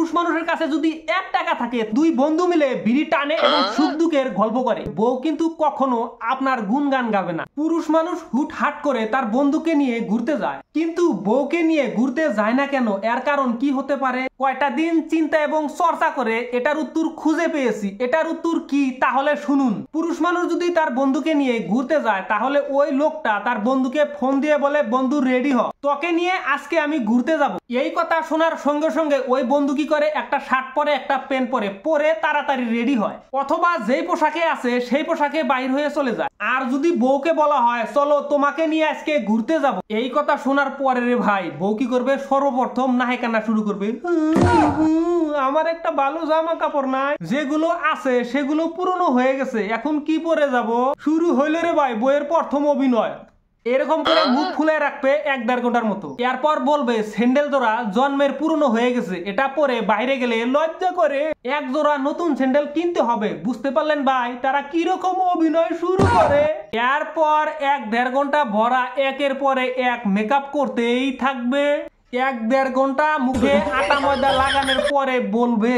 পুরুষ মানুষের কাছে যদি 1 টাকা থাকে, দুই বন্ধু মিলে বিড়ি টানে এবং সুখ দুঃখের গল্প করে। বউ কিন্তু কখনো আপনার গুণগান গাবে না। পুরুষ মানুষ হুটহাট করে তার বন্ধুকে নিয়ে ঘুরতে যায়, কিন্তু বউকে নিয়ে ঘুরতে যায় না কেন? এর কারণ কি হতে পারে? কয়টা দিন চিন্তা এবং চর্চা করে এটার উত্তর খুঁজে পেয়েছি। এটার উত্তর কি তাহলে শুনুন। পুরুষ মানুষ যদি তার বন্ধুকে নিয়ে ঘুরতে যায়, তাহলে ওই লোকটা তার বন্ধুকে ফোন দিয়ে বলে, বন্ধু রেডি হ, তোকে নিয়ে আজকে আমি ঘুরতে যাব। এই কথা শোনার সঙ্গে সঙ্গে ওই বন্ধু কি করে, একটা শার্ট পরে একটা প্যান্ট পরে তাড়াতাড়ি রেডি হয়, অথবা যেই পোশাকে আছে সেই পোশাকে বাইর হয়ে চলে যায়। আর যদি বউকে বলা হয় চলো তোমাকে নিয়ে আজকে ঘুরতে যাব, এই কথা শোনার পরে রে ভাই, বউ কি করবে? সর্বপ্রথম নাহে কান্না শুরু করবে। আমার একটা ভালো জামা কাপড় নাই, যেগুলো আছে সেগুলো পুরনো হয়ে গেছে, এখন কি পরে যাব? শুরু হইল রে ভাই বইয়ের প্রথম অভিনয়। এরকম করে মুখ ফুলে রাখবে 1-1.5 ঘন্টার মতো। এরপর বলবে স্যান্ডেল জোড়া জন্মের পুরনো হয়ে গেছে, এটা পরে বাইরে গেলে লজ্জা করে, এক জোড়া নতুন স্যান্ডেল কিনতে হবে। বুঝতে পারলেন ভাই তারা কিরকম অভিনয় শুরু করে? এরপর 1-1.5 ঘন্টা ভরা একের পরে এক মেকআপ করতেই থাকবে। 1-1.5 ঘন্টা মুখে আটা ময়দা লাগানোর পরে বলবে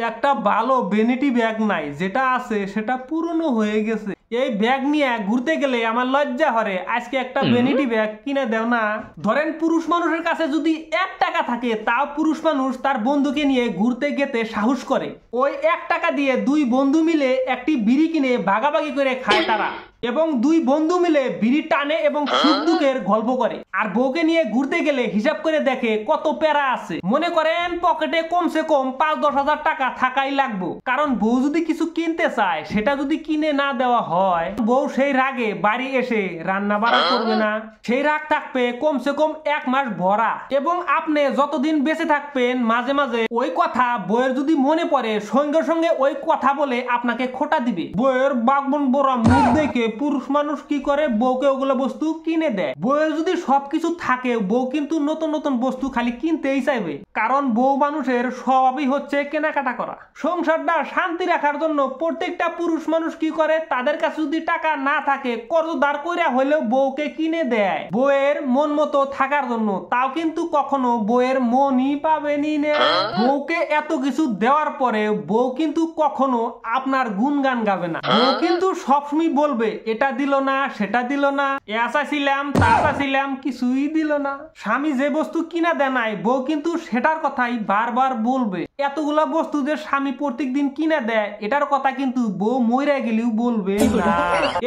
একটা ভালো ভ্যানিটি ব্যাগ নাই, যেটা আছে সেটা পুরনো হয়ে গেছে, এই ব্যাগ নিয়ে ঘুরতে গেলে আমার লজ্জা হরে, আজকে একটা ভ্যানিটি ব্যাগ কিনে দাও না। ধরেন পুরুষ মানুষের কাছে যদি 1 টাকা থাকে, তাও পুরুষ মানুষ তার বন্ধুকে নিয়ে ঘুরতে যেতে সাহস করে। ওই 1 টাকা দিয়ে দুই বন্ধু মিলে একটি বিড়ি কিনে ভাগাভাগি করে খায় তারা, এবং দুই বন্ধু মিলে বিড়ি টানে এবং সুখ দুঃখের গল্প করে। আর বউকে নিয়ে ঘুরতে গেলে হিসাব করে দেখে কত প্যারা আছে। মনে করেন পকেটে কমসে কম 5-10 হাজার টাকা থাকাই লাগবে, কারণ বউ যদি কিছু কিনতে চায় সেটা যদি কিনে না দেওয়া হয়, বউ সেই রাগে বাড়ি এসে রান্না বাড়া করবে না। সেই রাগ থাকবে কমসে কম 1 মাস ভরা, এবং আপনি যতদিন বেঁচে থাকবেন মাঝে মাঝে ওই কথা বউয়ের যদি মনে পড়ে, সঙ্গে সঙ্গে ওই কথা বলে আপনাকে খোটা দিবে। বউয়ের বাগবন বড়া মুখ দেখে পুরুষ মানুষ কি করে, বউকে ওগুলো বস্তু কিনে দেয়। বউয়ের যদি সবকিছু থাকে, বউ কিন্তু নতুন নতুন বস্তু খালি কিনতেই চাইবে, কারণ বউ মানুষের স্বভাবই হচ্ছে কেনাকাটা করা। সংসারটা শান্তি রাখার জন্য প্রত্যেকটা পুরুষ মানুষ কি করে, তাদের কাছে যদি টাকা না থাকে কর্জ দাঁড় করে হলেও বউকে কিনে দেয় বউয়ের মন মতো থাকার জন্য। তাও কিন্তু কখনো বউয়ের মনই পাবেনি না। বউকে এত কিছু দেওয়ার পরে বউ কিন্তু কখনো আপনার গুণগান গাবে না। বউ কিন্তু সবসময় বলবে এটা দিল না, সেটা দিল না, এসা ছিলাম তা ছিলাম, কিছুই দিল না। স্বামী যে বস্তু কিনা দেয় নাই, বউ কিন্তু সেটার কথাই বারবার বলবে। এতগুলা বস্তু যে স্বামী প্রত্যেকদিন কিনে দেয়, এটার কথা কিন্তু বউ মইরা গেলেও বলবে না।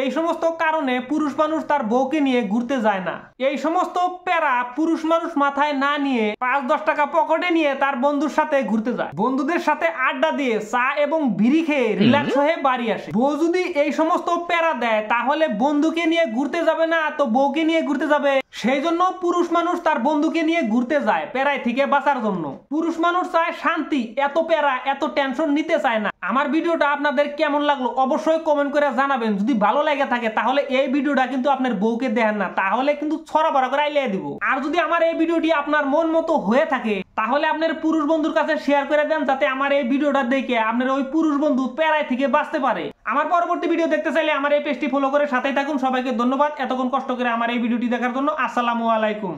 এই সমস্ত কারণে পুরুষ মানুষ তার বউকে নিয়ে ঘুরতে যায় না। এই সমস্ত প্যারা পুরুষ মানুষ মাথায় না নিয়ে 5-10 টাকা পকেটে নিয়ে তার বন্ধুর সাথে ঘুরতে যায়, বন্ধুদের সাথে আড্ডা দিয়ে চা এবং বিড়ি খেয়ে রিল্যাক্স হয়ে বাড়ি আসে। বউ যদি এই সমস্ত প্যারা দেয়, তাহলে বন্ধুকে নিয়ে ঘুরতে যাবে না, তো বউকে নিয়ে ঘুরতে যাবে। সেই জন্য পুরুষ মানুষ তার বন্ধুকে নিয়ে ঘুরতে যায় প্যারায় থেকে বাঁচার জন্য। পুরুষ মানুষ চায় শান্তি, এত প্যারা এত টেনশন নিতে চায় না। আমার ভিডিওটা আপনাদের কেমন লাগলো অবশ্যই কমেন্ট করে জানাবেন। যদি ভালো লাগে থাকে তাহলে এই ভিডিওটা কিন্তু আপনার বউকে দেখেন না, তাহলে কিন্তু ছড়া বড়া করে আইলিয়ে দিব। আর যদি আমার এই ভিডিওটি আপনার মন মতো হয়ে থাকে, তাহলে আপনার পুরুষ বন্ধুর কাছে শেয়ার করে দেন, যাতে আমার এই ভিডিওটা দেখে আপনার ওই পুরুষ বন্ধু প্যারায় থেকে বাঁচতে পারে। আমার পরবর্তী ভিডিও দেখতে চাইলে আমার এই পেজটি ফলো করে সাথেই থাকুন। সবাইকে ধন্যবাদ এতক্ষণ কষ্ট করে আমার এই ভিডিওটি দেখার জন্য। আসসালামু আলাইকুম।